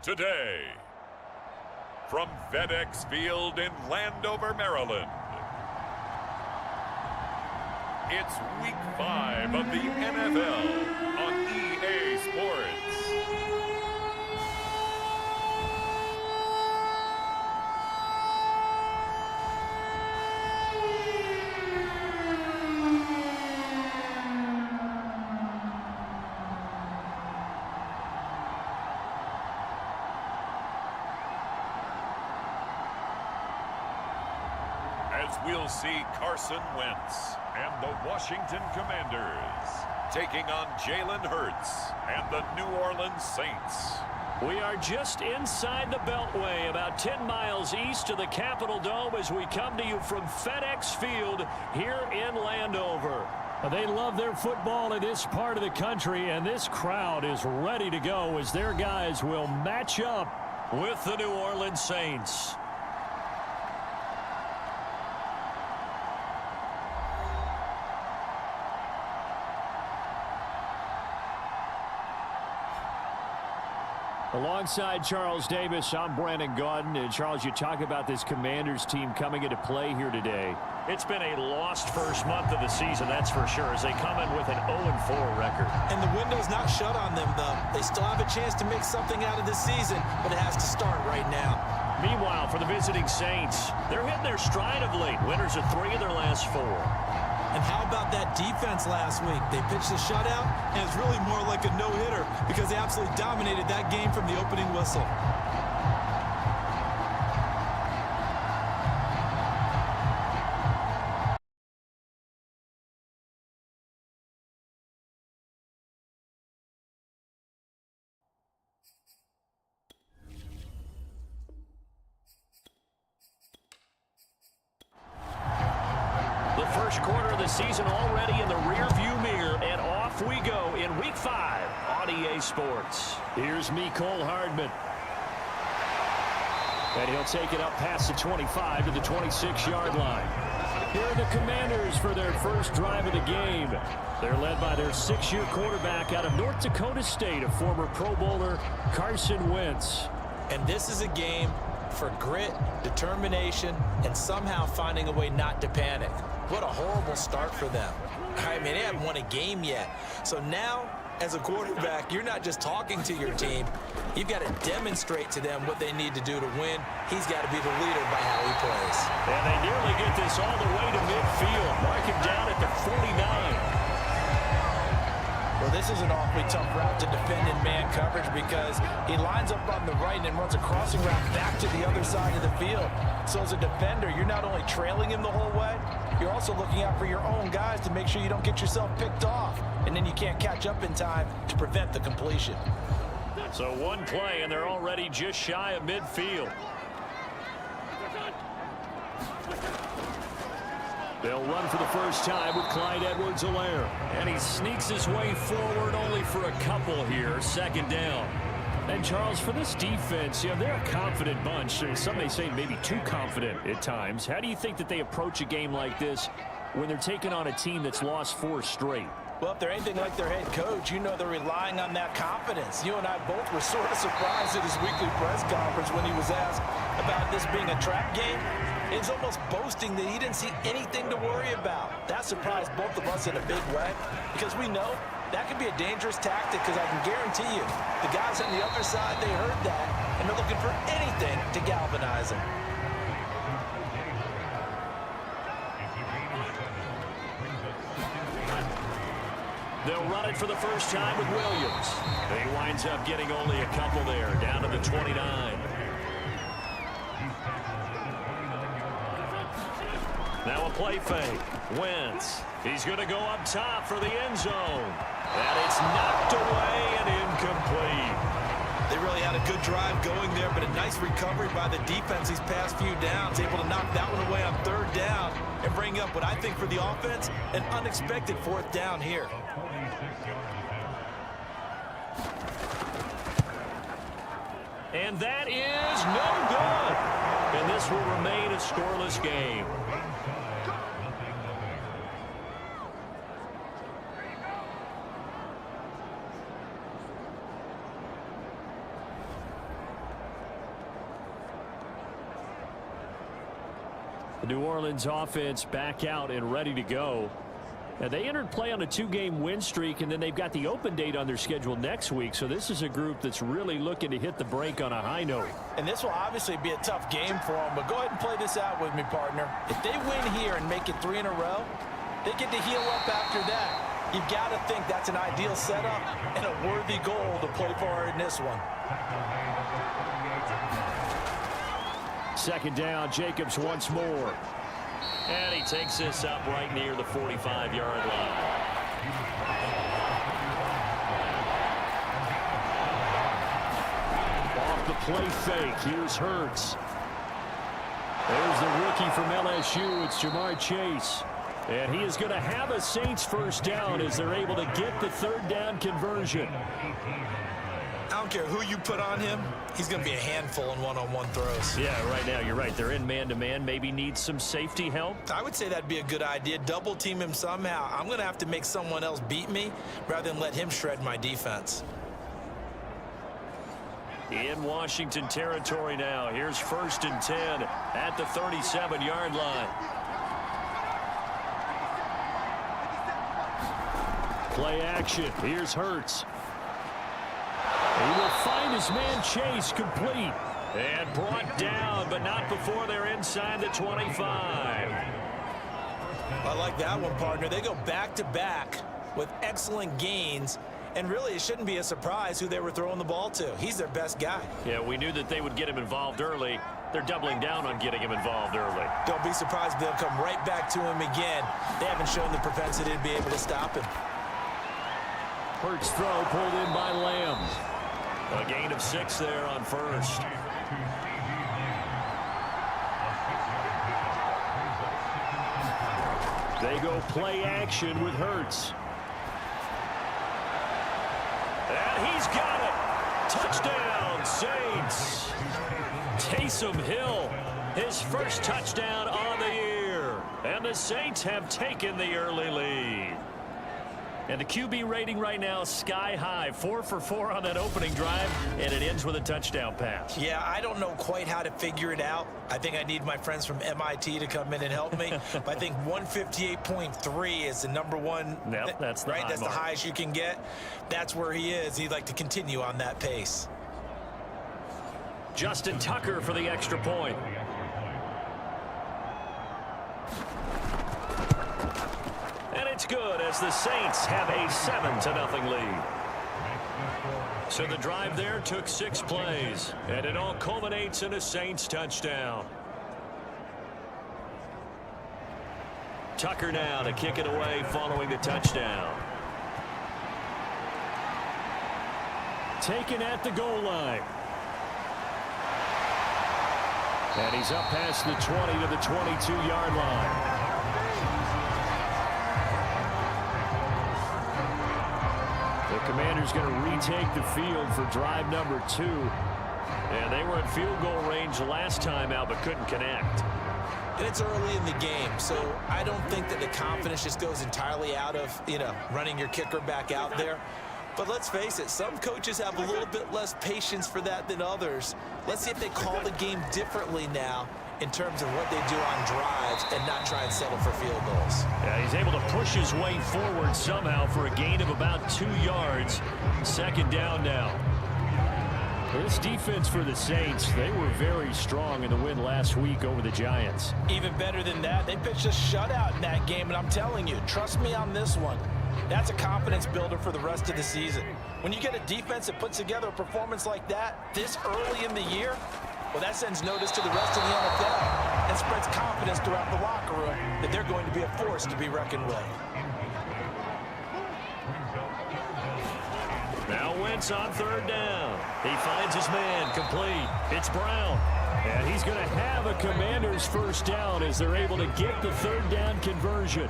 today. From FedEx Field in Landover, Maryland, it's Week 5 of the NFL on EA Sports. As we'll see Carson Wentz and the Washington Commanders taking on Jalen Hurts and the New Orleans Saints. We are just inside the Beltway, about 10 miles east of the Capitol Dome as we come to you from FedEx Field here in Landover. They love their football in this part of the country, and this crowd is ready to go as their guys will match up with the New Orleans Saints. Alongside Charles Davis, I'm Brandon Gaudin. And Charles, you talk about this Commanders team coming into play here today. It's been a lost first month of the season, that's for sure, as they come in with an 0-4 record. And the window's not shut on them, though. They still have a chance to make something out of this season, but it has to start right now. Meanwhile, for the visiting Saints, they're hitting their stride of late. Winners of 3 of their last 4. And how about that defense last week? They pitched a shutout, and it's really more like a no-hitter because they absolutely dominated that game from the opening whistle. First quarter of the season already in the rearview mirror, and off we go in Week 5 on EA Sports. Here's Mecole Hardman. And he'll take it up past the 25 to the 26-yard line. Here are the Commanders for their first drive of the game. They're led by their 6-year quarterback out of North Dakota State, a former Pro Bowler, Carson Wentz. And this is a game for grit, determination, and somehow finding a way not to panic. What a horrible start for them. I mean, they haven't won a game yet. So now, as a quarterback, you're not just talking to your team. You've got to demonstrate to them what they need to do to win. He's got to be the leader by how he plays. And they nearly get this all the way to midfield. Mark him down at the 49. Well, this is an awfully tough route to defend in man coverage because he lines up on the right and then runs a crossing route back to the other side of the field. So as a defender, you're not only trailing him the whole way, you're also looking out for your own guys to make sure you don't get yourself picked off. And then you can't catch up in time to prevent the completion. So one play, and they're already just shy of midfield. They'll run for the first time with Clyde Edwards-Helaire. And he sneaks his way forward only for a couple here. Second down. And, Charles, for this defense, you know, they're a confident bunch. Some may say maybe too confident at times. How do you think that they approach a game like this when they're taking on a team that's lost 4 straight? Well, if they're anything like their head coach, you know they're relying on that confidence. You and I both were sort of surprised at his weekly press conference when he was asked about this being a trap game. He's almost boasting that he didn't see anything to worry about. That surprised both of us in a big way because we know that could be a dangerous tactic because I can guarantee you the guys on the other side, they heard that, and they're looking for anything to galvanize them. They'll run it for the first time with Williams. He winds up getting only a couple there, down to the 29. Now a play fake. Wentz. He's going to go up top for the end zone. And it's knocked away and incomplete. They really had a good drive going there, but a nice recovery by the defense these past few downs. Able to knock that one away on 3rd down and bring up what I think for the offense, an unexpected 4th down here. And that is no good. And this will remain a scoreless game. New Orleans offense back out and ready to go. Now, they entered play on a 2-game win streak, and then they've got the open date on their schedule next week. So this is a group that's really looking to hit the break on a high note. And this will obviously be a tough game for them, but go ahead and play this out with me, partner. If they win here and make it 3 in a row, they get to heal up after that. You've got to think that's an ideal setup and a worthy goal to play for in this one. Second down, Jacobs once more. And he takes this up right near the 45-yard line. Off the play fake, here's Hurts. There's the rookie from LSU, it's Jamar Chase. And he is going to have a Saints first down as they're able to get the third down conversion. I don't care who you put on him, he's going to be a handful in one-on-one throws. Yeah, right now, you're right. They're in man-to-man. Maybe need some safety help. I would say that'd be a good idea. Double team him somehow. I'm going to have to make someone else beat me rather than let him shred my defense. In Washington territory now. Here's 1st and 10 at the 37-yard line. Play action. Here's Hurts. He will find his man Chase complete. And brought down, but not before they're inside the 25. I like that one, partner. They go back-to-back with excellent gains. And really, it shouldn't be a surprise who they were throwing the ball to. He's their best guy. Yeah, we knew that they would get him involved early. They're doubling down on getting him involved early. Don't be surprised if they'll come right back to him again. They haven't shown the propensity to be able to stop him. Hurts throw pulled in by Lamb. A gain of 6 there on first. They go play action with Hurts. And he's got it. Touchdown, Saints. Taysom Hill, his first touchdown on the year. And the Saints have taken the early lead. And the QB rating right now sky high. 4 for 4 on that opening drive, and it ends with a touchdown pass. Yeah, I don't know quite how to figure it out. I think I need my friends from MIT to come in and help me. But I think 158.3 is the number one. Nope, that's the right. high That's mark. the highest you can get. That's where he is. He'd like to continue on that pace. Justin Tucker for the extra point. It's good as the Saints have a 7-0 lead. So the drive there took 6 plays, and it all culminates in a Saints touchdown. Tucker now to kick it away following the touchdown. Taken at the goal line. And he's up past the 20 to the 22-yard line. The Commanders going to retake the field for drive number 2. And they were at field goal range last time out, but couldn't connect. And it's early in the game, so I don't think that the confidence just goes entirely out of, running your kicker back out there. But let's face it, some coaches have a little bit less patience for that than others. Let's see if they call the game differently now in terms of what they do on drives and not try and settle for field goals. Yeah, he's able to push his way forward somehow for a gain of about 2 yards. Second down now. This defense for the Saints, they were very strong in the win last week over the Giants. Even better than that, they pitched a shutout in that game, and I'm telling you, trust me on this one. That's a confidence builder for the rest of the season. When you get a defense that puts together a performance like that this early in the year, well, that sends notice to the rest of the NFL and spreads confidence throughout the locker room that they're going to be a force to be reckoned with. Now Wentz on third down. He finds his man complete. It's Brown. And he's going to have a Commander's first down as they're able to get the third down conversion.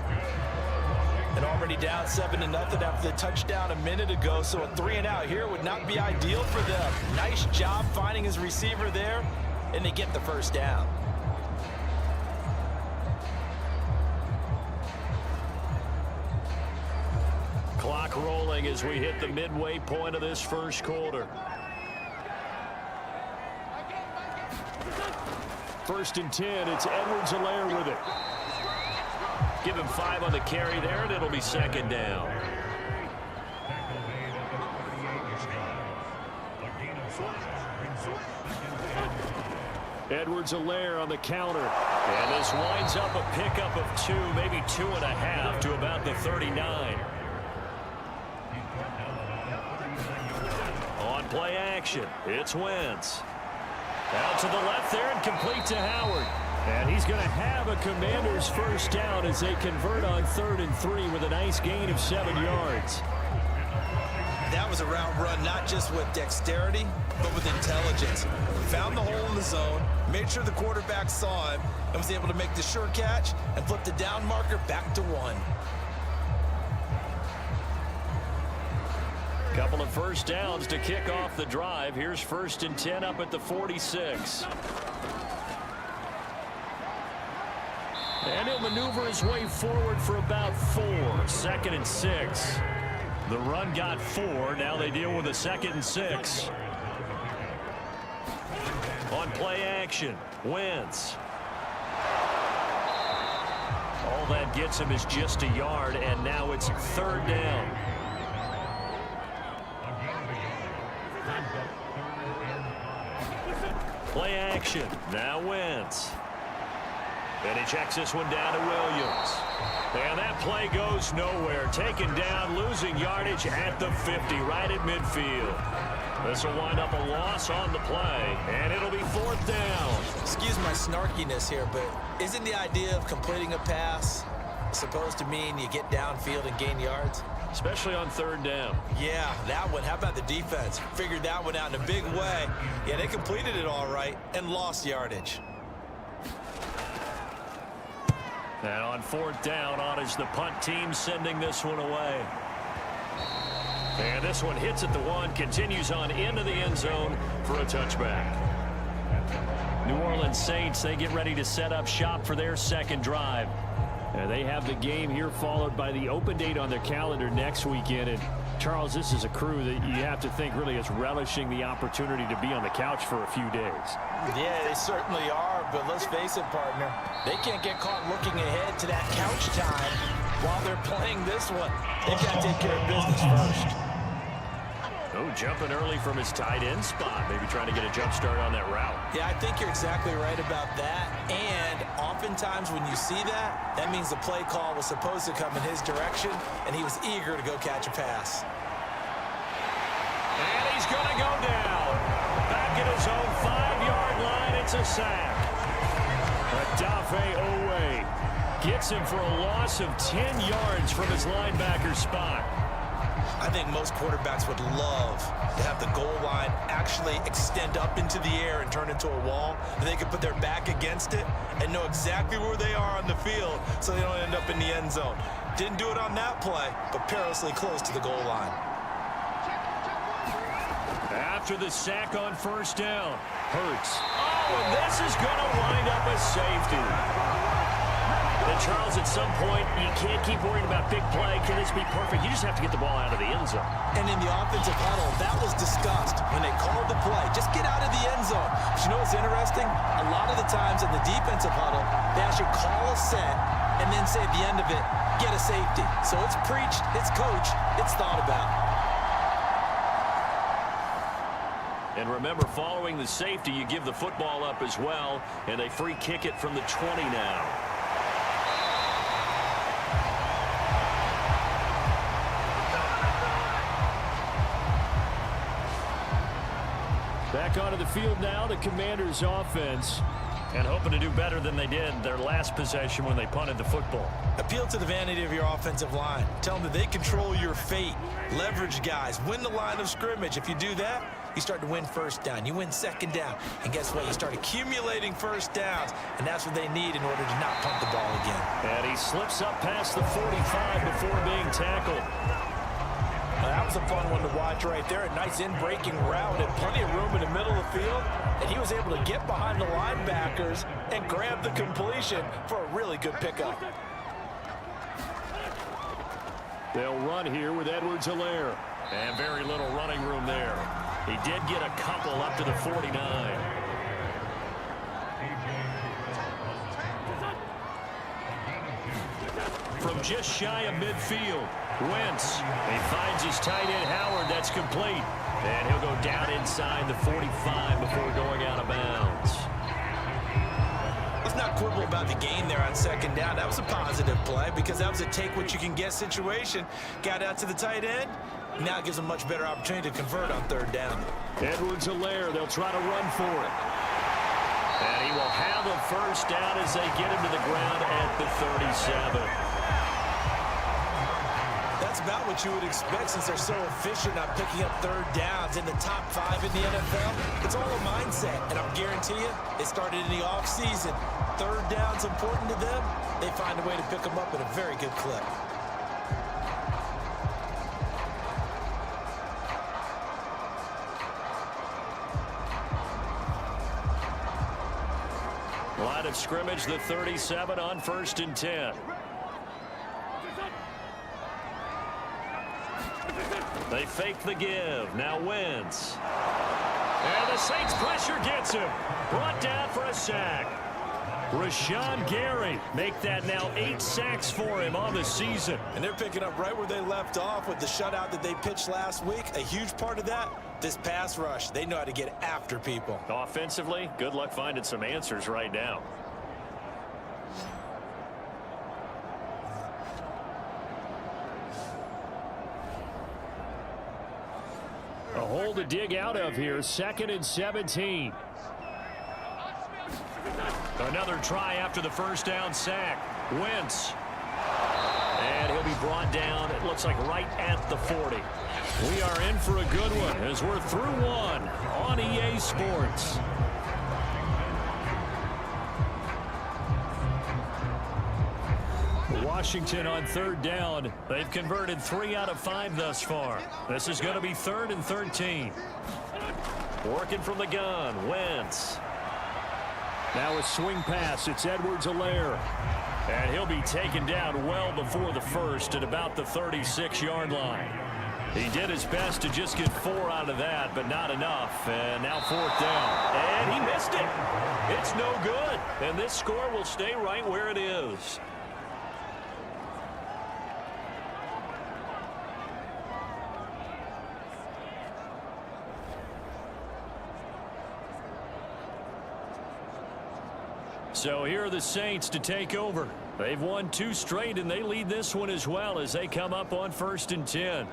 And already down 7-0 after the touchdown a minute ago, so a 3-and-out here would not be ideal for them. Nice job finding his receiver there, and they get the first down. Clock rolling as we hit the midway point of this first quarter. first and 10. It's Edwards-Helaire with it. Give him 5 on the carry there, and it'll be second down. Edwards-Helaire on the counter. And this winds up a pickup of 2, maybe 2.5 to about the 39. On play action, it's Wentz. Out to the left there and complete to Howard. And he's going to have a Commanders first down as they convert on 3rd and 3 with a nice gain of 7 yards. That was a route run not just with dexterity, but with intelligence. Found the hole in the zone, made sure the quarterback saw him, and was able to make the sure catch and flip the down marker back to 1. Couple of first downs to kick off the drive. Here's 1st and 10 up at the 46. And he'll maneuver his way forward for about 4. 2nd and 6. The run got 4. Now they deal with a 2nd and 6. On play action, Wentz. All that gets him is just a yard, and now it's 3rd down. Play action, now Wentz. And he checks this one down to Williams. And that play goes nowhere. Taken down, losing yardage at the 50, right at midfield. This will wind up a loss on the play, and it'll be 4th down. Excuse my snarkiness here, but isn't the idea of completing a pass supposed to mean you get downfield and gain yards? Especially on 3rd down. Yeah, that one. How about the defense? Figured that one out in a big way. Yeah, they completed it all right and lost yardage. And on 4th down, on is the punt team sending this one away. And this one hits at the 1, continues on into the end zone for a touchback. New Orleans Saints, they get ready to set up shop for their 2nd drive. And they have the game here followed by the open date on their calendar next weekend. And Charles, this is a crew that you have to think really is relishing the opportunity to be on the couch for a few days. Yeah, they certainly are, but let's face it, partner. They can't get caught looking ahead to that couch time while they're playing this one. They've got to take care of business first. Oh, jumping early from his tight end spot. Maybe trying to get a jump start on that route. Yeah, I think you're exactly right about that. And oftentimes when you see that, that means the play call was supposed to come in his direction, and he was eager to go catch a pass. And he's going to go down. Back at his own 5-yard line, it's a sack. Owe gets him for a loss of 10 yards from his linebacker spot. I think most quarterbacks would love to have the goal line actually extend up into the air and turn into a wall, and they can put their back against it and know exactly where they are on the field so they don't end up in the end zone. Didn't do it on that play, but perilously close to the goal line. After the sack on 1st down, Hurts. Oh, and this is going to wind up a safety. And Charles, at some point, you can't keep worrying about big play. Can this be perfect? You just have to get the ball out of the end zone. And in the offensive huddle, that was discussed when they called the play. Just get out of the end zone. But you know what's interesting? A lot of the times in the defensive huddle, they actually call a set and then say at the end of it, get a safety. So it's preached, it's coached, it's thought about. And remember, following the safety, you give the football up as well, and they free kick it from the 20 now. Back onto the field now, the Commanders' offense, and hoping to do better than they did their last possession when they punted the football. Appeal to the vanity of your offensive line. Tell them that they control your fate. Leverage guys. Win the line of scrimmage. If you do that, you start to win 1st down. You win 2nd down. And guess what? You start accumulating 1st downs. And that's what they need in order to not punt the ball again. And he slips up past the 45 before being tackled. That was a fun one to watch right there. A nice in-breaking route and plenty of room in the middle of the field. And he was able to get behind the linebackers and grab the completion for a really good pickup. They'll run here with Edwards-Helaire. And very little running room there. He did get a couple up to the 49. From just shy of midfield, Wentz. He finds his tight end, Howard. That's complete. And he'll go down inside the 45 before going out of bounds. Let's not quibble about the gain there on second down. That was a positive play because that was a take-what-you-can-get situation. Got out to the tight end. Now gives a much better opportunity to convert on third down. Edwards-Helaire, they'll try to run for it. And he will have a first down as they get him to the ground at the 37. That's about what you would expect since they're so efficient on picking up third downs in the top 5 in the NFL. It's all a mindset, and I'll guarantee you it started in the offseason. Third down's important to them. They find a way to pick them up at a very good clip. Line of scrimmage, the 37 on 1st and 10. They fake the give. Now Wentz. And the Saints pressure gets him. Brought down for a sack. Rashawn Gary make that now 8 sacks for him on the season. And they're picking up right where they left off with the shutout that they pitched last week. A huge part of that, this pass rush. They know how to get after people. Offensively, good luck finding some answers right now. A hole to dig out of here. 2nd and 17. Another try after the first down sack. Wentz. And he'll be brought down, it looks like right at the 40. We are in for a good one as we're through one on EA Sports. Washington on third down. They've converted 3 out of 5 thus far. This is going to be 3rd and 13. Working from the gun, Wentz. Now a swing pass. It's Edwards-Helaire. And he'll be taken down well before the first at about the 36-yard line. He did his best to just get 4 out of that, but not enough. And now 4th down. And he missed it. It's no good. And this score will stay right where it is. So here are the Saints to take over. They've won 2 straight, and they lead this one as well as they come up on 1st and 10.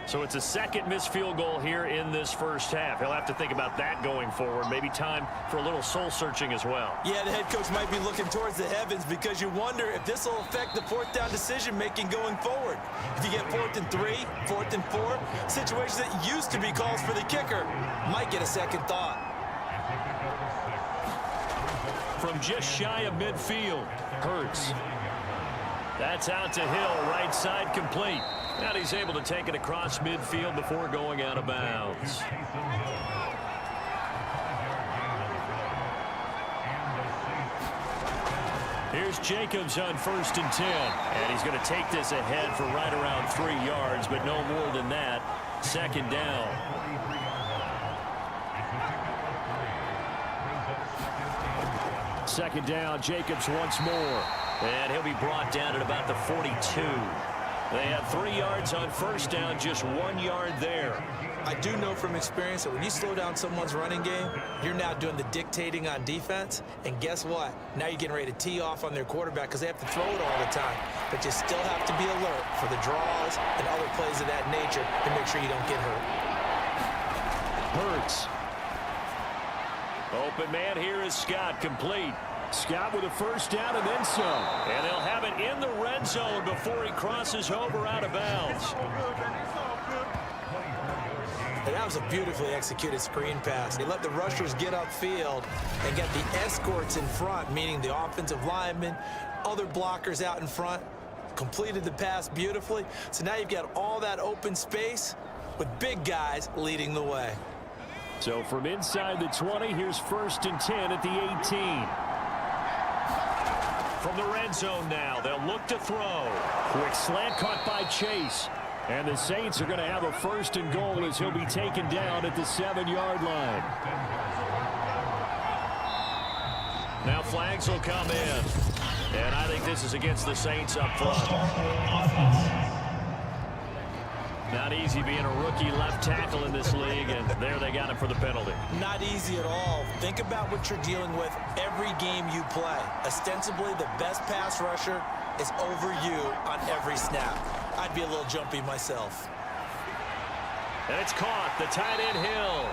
So it's a second missed field goal here in this first half. He'll have to think about that going forward. Maybe time for a little soul searching as well. Yeah, the head coach might be looking towards the heavens because you wonder if this will affect the 4th down decision making going forward. If you get 4th and 3, 4th and 4, situations that used to be calls for the kicker might get a second thought. From just shy of midfield, Hurts. That's out to Hill, right side complete. And he's able to take it across midfield before going out of bounds. Here's Jacobs on 1st and 10. And he's going to take this ahead for right around 3 yards, but no more than that. 2nd down. Second down, Jacobs once more. And he'll be brought down at about the 42. They had 3 yards on 1st down, just 1 yard there. I do know from experience that when you slow down someone's running game, you're now doing the dictating on defense. And guess what? Now you're getting ready to tee off on their quarterback because they have to throw it all the time. But you still have to be alert for the draws and other plays of that nature to make sure you don't get hurt. Hurts. Open man here is Scott, complete. Scott with a first down and then some. And they'll have it in the red zone before he crosses over out of bounds. And that was a beautifully executed screen pass. They let the rushers get upfield and get the escorts in front, meaning the offensive linemen, other blockers out in front, completed the pass beautifully. So now you've got all that open space with big guys leading the way. So from inside the 20, here's 1st and 10 at the 18. From the red zone now, they'll look to throw. Quick slant caught by Chase. And the Saints are going to have a 1st and goal as he'll be taken down at the 7-yard line. Now flags will come in. And I think this is against the Saints up front. Not easy being a rookie left tackle in this league, and there they got him for the penalty. Not easy at all. Think about what you're dealing with every game you play. Ostensibly, the best pass rusher is over you on every snap. I'd be a little jumpy myself. And it's caught. The tight end Hill.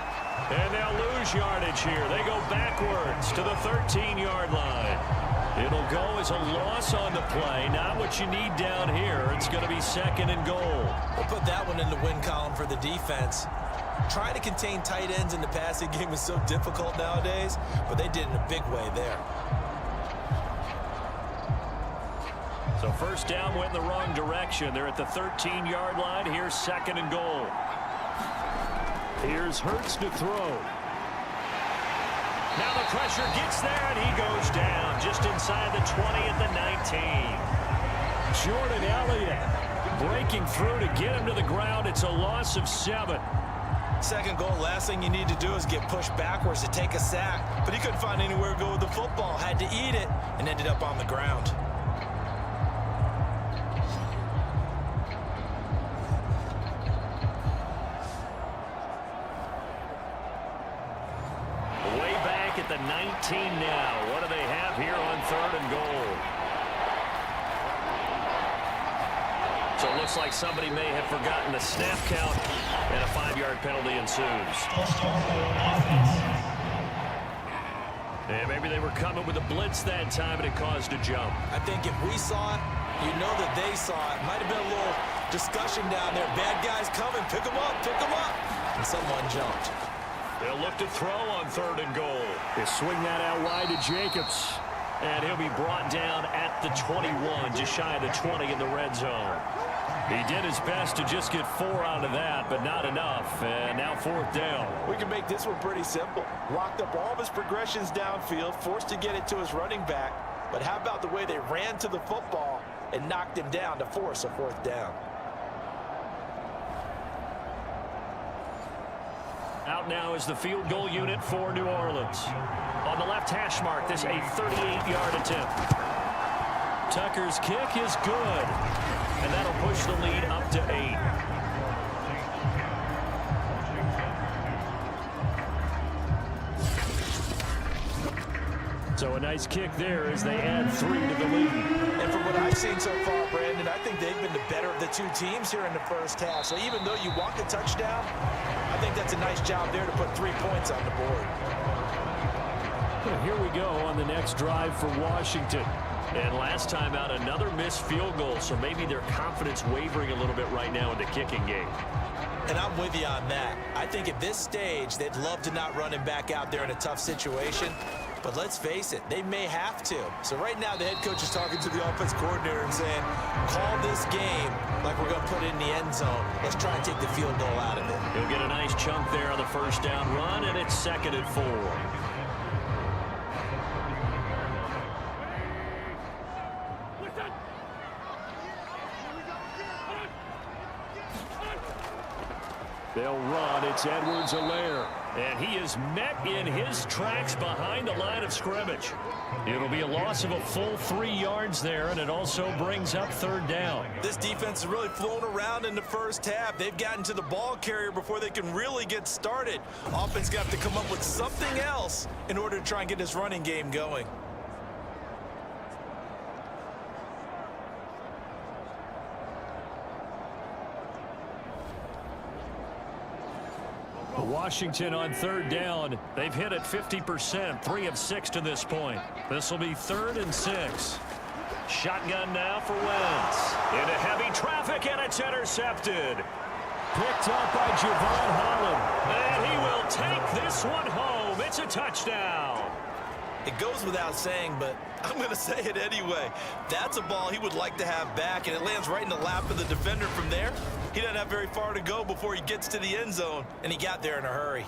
And they'll lose yardage here. They go backwards to the 13-yard line. It'll go as a loss on the play. Not what you need down here. It's going to be 2nd and goal. We'll put that one in the win column for the defense. Trying to contain tight ends in the passing game is so difficult nowadays, but they did in a big way there. So first down went in the wrong direction. They're at the 13-yard line. Here's 2nd and goal. Here's Hurts to throw. Now the pressure gets there, and he goes down just inside the 20 at the 19. Jordan Elliott breaking through to get him to the ground. It's a loss of 7. 2nd goal, last thing you need to do is get pushed backwards to take a sack. But he couldn't find anywhere to go with the football. Had to eat it and ended up on the ground. At the 19 now. What do they have here on 3rd and goal? So it looks like somebody may have forgotten the snap count, and a 5-yard penalty ensues. And maybe they were coming with a blitz that time, and it caused a jump. I think if we saw it, you know that they saw it. Might have been a little discussion down there. Bad guys coming. Pick them up. Pick them up. And someone jumped. They'll look to throw on 3rd and goal. They swing that out wide to Jacobs. And he'll be brought down at the 21, just shy of the 20 in the red zone. He did his best to just get 4 out of that, but not enough. And now 4th down. We can make this one pretty simple. Locked up all of his progressions downfield, forced to get it to his running back. But how about the way they ran to the football and knocked him down to force a 4th down? Out now is the field goal unit for New Orleans. On the left hash mark, this a 38-yard attempt. Tucker's kick is good. And that'll push the lead up to 8. So a nice kick there as they add 3 to the lead. And from what I've seen so far, Brandon, I think they've been the better of the two teams here in the first half. So even though you walk a touchdown, I think that's a nice job there to put 3 points on the board. Well, here we go on the next drive for Washington. And last time out, another missed field goal, so maybe their confidence wavering a little bit right now in the kicking game. And I'm with you on that. I think at this stage, they'd love to not run him back out there in a tough situation. But let's face it, they may have to. So right now, the head coach is talking to the offense coordinator and saying, call this game like we're going to put it in the end zone. Let's try and take the field goal out of it. He'll get a nice chunk there on the first down run, and it's 2nd and 4. They'll run. It's Edwards-Helaire. And he is met in his tracks behind the line of scrimmage. It'll be a loss of a full 3 yards there, and it also brings up 3rd down. This defense is really flown around in the first half. They've gotten to the ball carrier before they can really get started. Offense got to come up with something else in order to try and get this running game going. Washington on 3rd down. They've hit it 50%, 3 of 6 to this point. This will be 3rd and 6. Shotgun now for Wentz. Into heavy traffic, and it's intercepted. Picked up by Javon Holland. And he will take this one home. It's a touchdown. It goes without saying, but I'm going to say it anyway. That's a ball he would like to have back, and it lands right in the lap of the defender from there. He doesn't have very far to go before he gets to the end zone, and he got there in a hurry.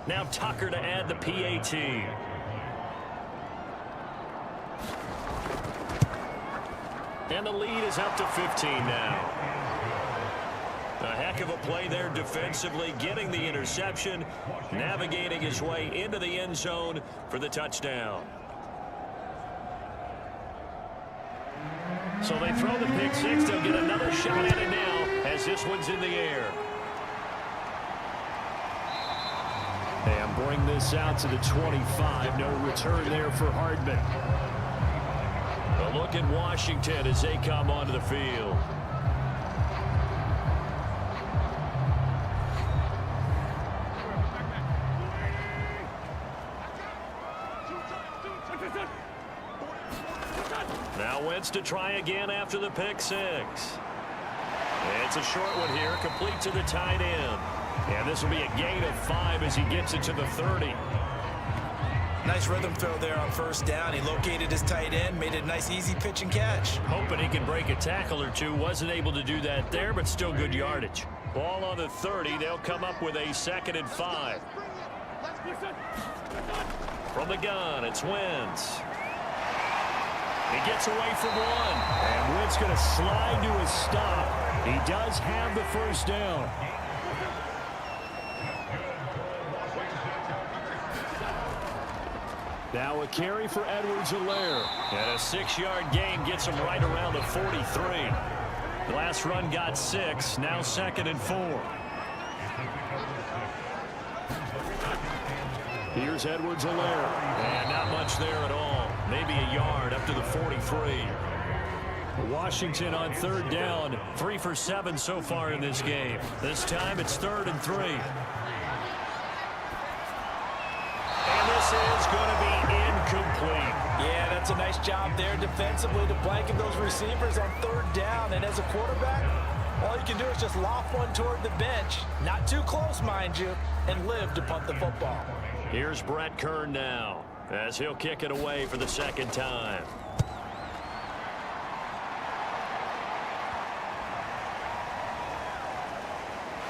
Now Tucker to add the PAT. And the lead is up to 15 now. A heck of a play there defensively, getting the interception, navigating his way into the end zone for the touchdown. So they throw the pick six. They'll get another shot at it now as this one's in the air. And bring this out to the 25. No return there for Hardman. A look at Washington as they come onto the field. Now Wentz to try again after the pick six. It's a short one here, complete to the tight end. And this will be a gain of 5 as he gets it to the 30. Nice rhythm throw there on first down. He located his tight end, made it a nice easy pitch and catch. Hoping he can break a tackle or two. Wasn't able to do that there, but still good yardage. Ball on the 30. They'll come up with a 2nd and 5. From the gun, it's Wentz. He gets away from one. And Wentz going to slide to a stop. He does have the first down. Now a carry for Edwards-Helaire. And a 6-yard gain gets him right around the 43. The last run got 6. Now 2nd and 4. Here's Edwards-Helaire. And not much there at all. Maybe a yard up to the 43. Washington on 3rd down. 3 for 7 so far in this game. This time it's 3rd and 3. And this is going to be incomplete. Yeah, that's a nice job there defensively to blanket those receivers on 3rd down. And as a quarterback, all you can do is just loft one toward the bench. Not too close, mind you, and live to punt the football. Here's Brett Kern now as he'll kick it away for the 2nd time.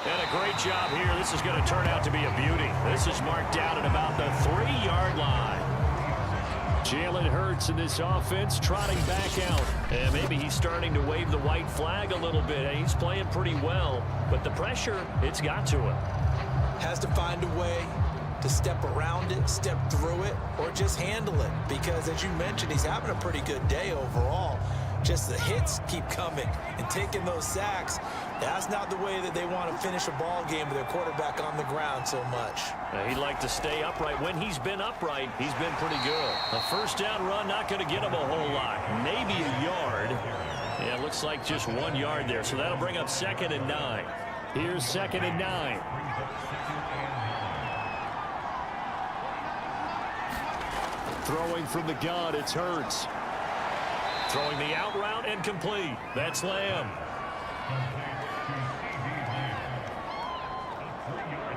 And a great job here. This is going to turn out to be a beauty. This is marked down at about the 3-yard line. Jalen Hurts in this offense trotting back out. And maybe he's starting to wave the white flag a little bit. He's playing pretty well, but the pressure, it's got to him. Has to find a way to step around it, step through it, or just handle it. Because as you mentioned, he's having a pretty good day overall. Just the hits keep coming and taking those sacks. That's not the way that they want to finish a ball game with their quarterback on the ground so much. He'd like to stay upright. When he's been upright, he's been pretty good. A 1st down run, not going to get him a whole lot. Maybe a yard. Yeah, it looks like just 1 yard there. So that'll bring up 2nd and 9. Here's 2nd and 9. Throwing from the gun, it's Hurts. Throwing the out route and complete. That's Lamb.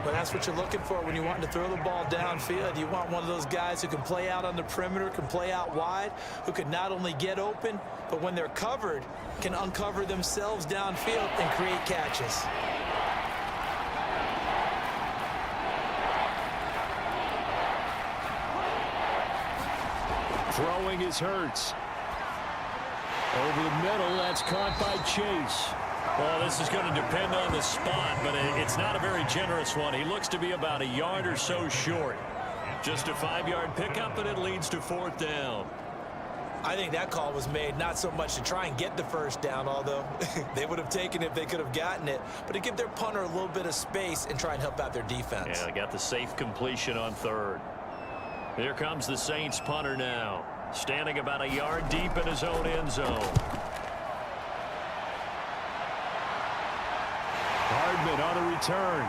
But that's what you're looking for when you want to throw the ball downfield. You want one of those guys who can play out on the perimeter, can play out wide, who can not only get open, but when they're covered, can uncover themselves downfield and create catches. Throwing is Hurts. Over the middle, that's caught by Chase. Well, this is going to depend on the spot, but it's not a very generous one. He looks to be about a yard or so short. Just a 5-yard pickup, and it leads to 4th down. I think that call was made not so much to try and get the 1st down, although they would have taken it if they could have gotten it, but to give their punter a little bit of space and try and help out their defense. Yeah, they got the safe completion on 3rd. Here comes the Saints punter now, standing about a yard deep in his own end zone. Hardman on the return.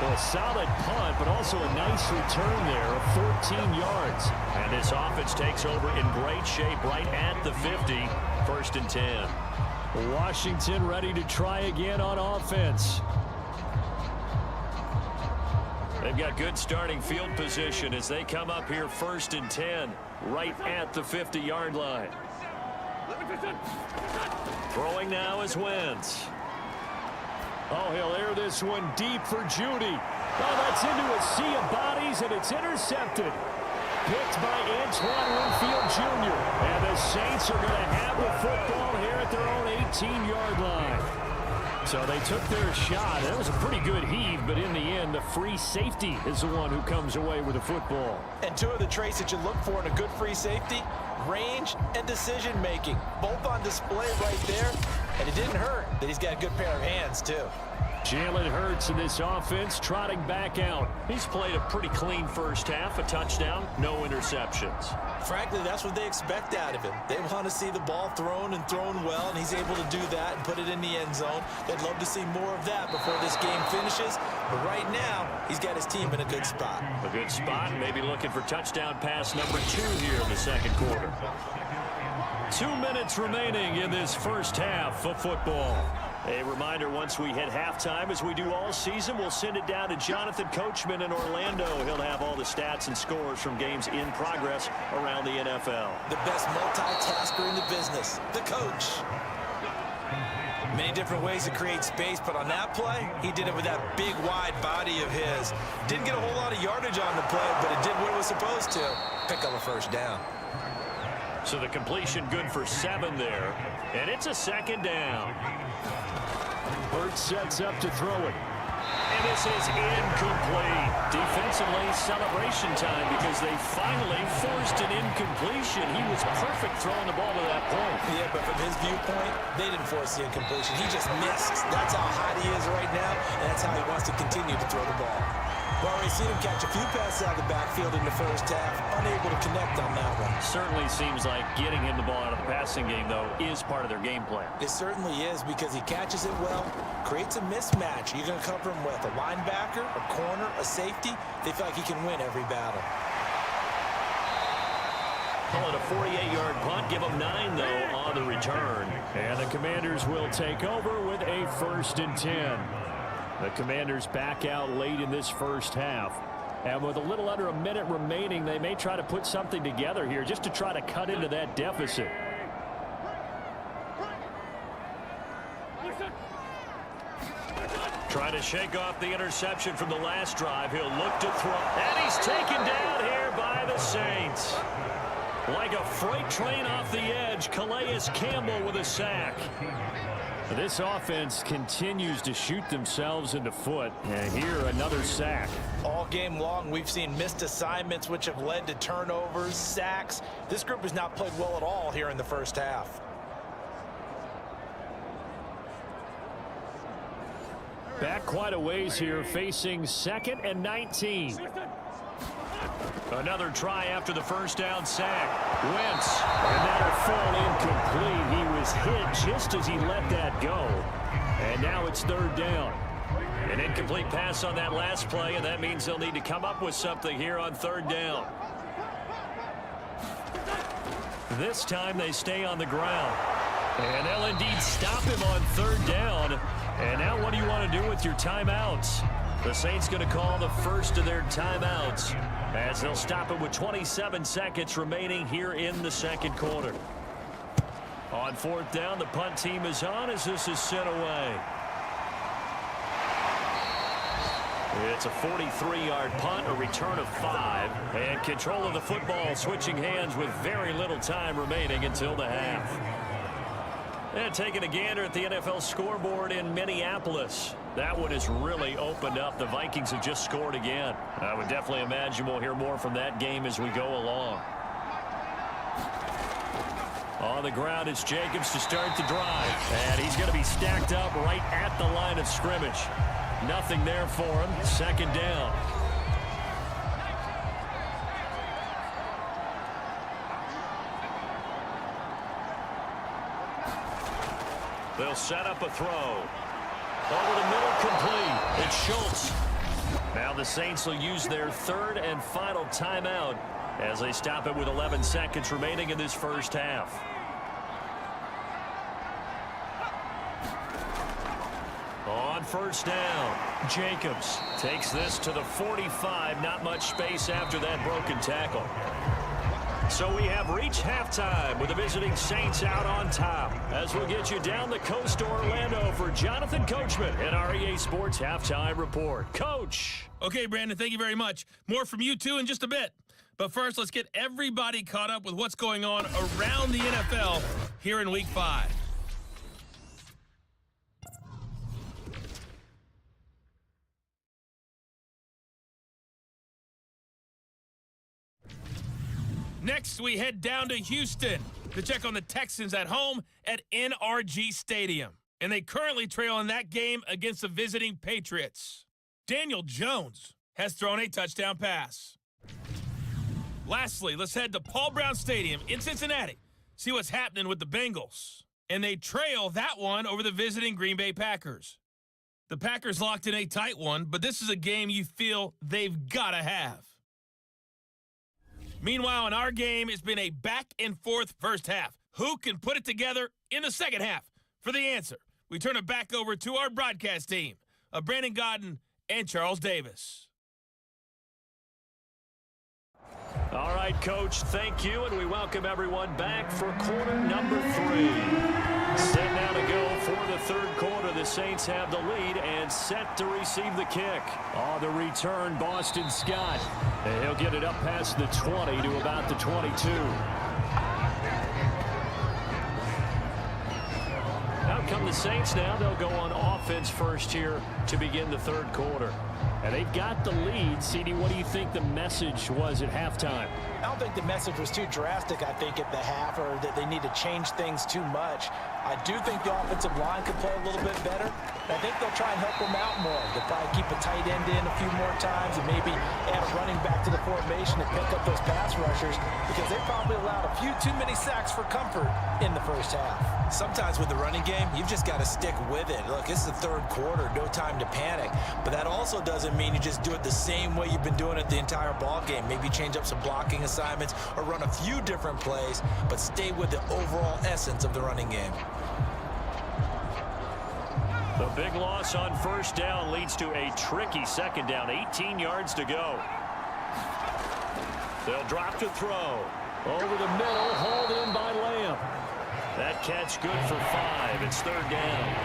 Well, a solid punt, but also a nice return there of 14 yards. And this offense takes over in great shape right at the 50. 1st and 10. Washington ready to try again on offense. They've got good starting field position as they come up here 1st and 10, right at the 50-yard line. Throwing now is Wentz. Oh, he'll air this one deep for Judy. Oh, that's into a sea of bodies, and it's intercepted. picked by Antoine Winfield Jr. And the Saints are going to have the football here at their own 18-yard line. So they took their shot. That was a pretty good heave, but in the end, the free safety is the one who comes away with the football. And two of the traits that you look for in a good free safety, range and decision-making, both on display right there. And it didn't hurt that he's got a good pair of hands, too. Jalen Hurts in this offense trotting back out. He's played a pretty clean first half, a touchdown, no interceptions. Frankly, that's what they expect out of him. They want to see the ball thrown and thrown well, and he's able to do that and put it in the end zone. They'd love to see more of that before this game finishes. But right now, he's got his team in a good spot. A good spot, maybe looking for touchdown pass number 2 here in the second quarter. 2 minutes remaining in this first half of football. A reminder, once we hit halftime, as we do all season, we'll send it down to Jonathan Coachman in Orlando. He'll have all the stats and scores from games in progress around the NFL. The best multitasker in the business, the coach. Many different ways to create space, but on that play, he did it with that big, wide body of his. Didn't get a whole lot of yardage on the play, but it did what it was supposed to. Pick up a first down. So the completion good for 7 there, and it's a second down. Hurts sets up to throw it. And this is incomplete. Defensively, celebration time because they finally forced an incompletion. He was perfect throwing the ball to that point. Yeah, but from his viewpoint, they didn't force the incompletion. He just missed. That's how hot he is right now, and that's how he wants to continue to throw the ball. We've already seen him catch a few passes out of the backfield in the first half, unable to connect on that one. Certainly seems like getting him the ball out of the passing game, though, is part of their game plan. It certainly is because he catches it well, creates a mismatch. You're going to cover him with a linebacker, a corner, a safety. They feel like he can win every battle. Call it a 48-yard punt. Give them 9, though, on the return. And the Commanders will take over with a 1st and 10. The Commanders back out late in this first half. And with a little under a minute remaining, they may try to put something together here just to try to cut into that deficit. Trying to shake off the interception from the last drive. He'll look to throw. And he's taken down here by the Saints. Like a freight train off the edge, Calais Campbell with a sack. This offense continues to shoot themselves in the foot. And here, another sack. All game long, we've seen missed assignments, which have led to turnovers, sacks. This group has not played well at all here in the first half. Back quite a ways here, facing 2nd and 19. Another try after the first down sack. Wentz, and that'll fall incomplete. He was hit just as he let that go. And now it's 3rd down. An incomplete pass on that last play, and that means they'll need to come up with something here on 3rd down. This time they stay on the ground. And they'll indeed stop him on 3rd down. And now what do you want to do with your timeouts? The Saints going to call the first of their timeouts as they'll stop it with 27 seconds remaining here in the second quarter. On 4th down, the punt team is on as this is sent away. It's a 43-yard punt, a return of 5, and control of the football switching hands with very little time remaining until the half. And taking a gander at the NFL scoreboard in Minneapolis. That one has really opened up. The Vikings have just scored again. I would definitely imagine we'll hear more from that game as we go along. On the ground, it's Jacobs to start the drive. And he's going to be stacked up right at the line of scrimmage. Nothing there for him. 2nd down. They'll set up a throw. Over the middle, complete. It's Schultz. Now the Saints will use their 3rd and final timeout as they stop it with 11 seconds remaining in this first half. On 1st down, Jacobs takes this to the 45. Not much space after that broken tackle. So we have reached halftime with the visiting Saints out on top. As we'll get you down the coast to Orlando for Jonathan Coachman and our EA Sports Halftime Report. Coach. Okay, Brandon, thank you very much. More from you two in just a bit. But first, let's get everybody caught up with what's going on around the NFL here in Week 5. Next, we head down to Houston to check on the Texans at home at NRG Stadium. And they currently trail in that game against the visiting Patriots. Daniel Jones has thrown a touchdown pass. Lastly, let's head to Paul Brown Stadium in Cincinnati, see what's happening with the Bengals. And they trail that one over the visiting Green Bay Packers. The Packers locked in a tight one, but this is a game you feel they've got to have. Meanwhile, in our game, it's been a back-and-forth first half. Who can put it together in the second half? For the answer, we turn it back over to our broadcast team of Brandon Godden and Charles Davis. All right, Coach, thank you, and we welcome everyone back for quarter number 3. Set now to go for the third quarter. The Saints have the lead and set to receive the kick. On the return, Boston Scott. And he'll get it up past the 20 to about the 22. Out come the Saints now. They'll go on offense first here to begin the third quarter. And they've got the lead. CD, what do you think the message was at halftime? I don't think the message was too drastic, I think, at the half, or that they need to change things too much. I do think the offensive line could play a little bit better. And I think they'll try and help them out more. They'll probably keep a tight end in a few more times and maybe add a running back to the formation to pick up those pass rushers, because they probably allowed a few too many sacks for comfort in the first half. Sometimes with the running game, you've just got to stick with it. Look, it's the third quarter, no time to panic. But that also doesn't mean you just do it the same way you've been doing it the entire ball game. Maybe change up some blocking assignments or run a few different plays, but stay with the overall essence of the running game. The big loss on first down leads to a tricky second down. 18 yards to go. They'll drop to throw. Over the middle, hauled in by Lamb. That catch good for 5. It's third down.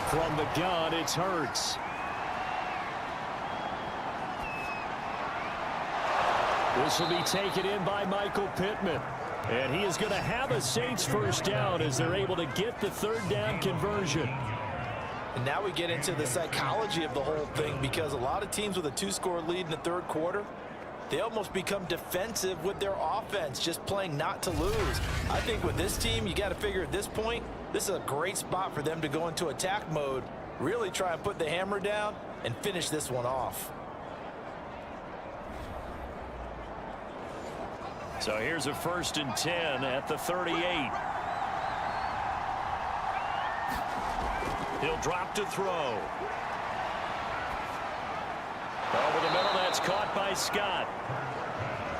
From the gun, it's Hurts. This will be taken in by Michael Pittman. And he is going to have a Saints first down as they're able to get the third down conversion. And now we get into the psychology of the whole thing, because a lot of teams with a 2-score lead in the third quarter, they almost become defensive with their offense, just playing not to lose. I think with this team, you got to figure at this point, this is a great spot for them to go into attack mode, really try and put the hammer down and finish this one off. So here's a 1st and 10 at the 38. He'll drop to throw. Over the middle, that's caught by Scott.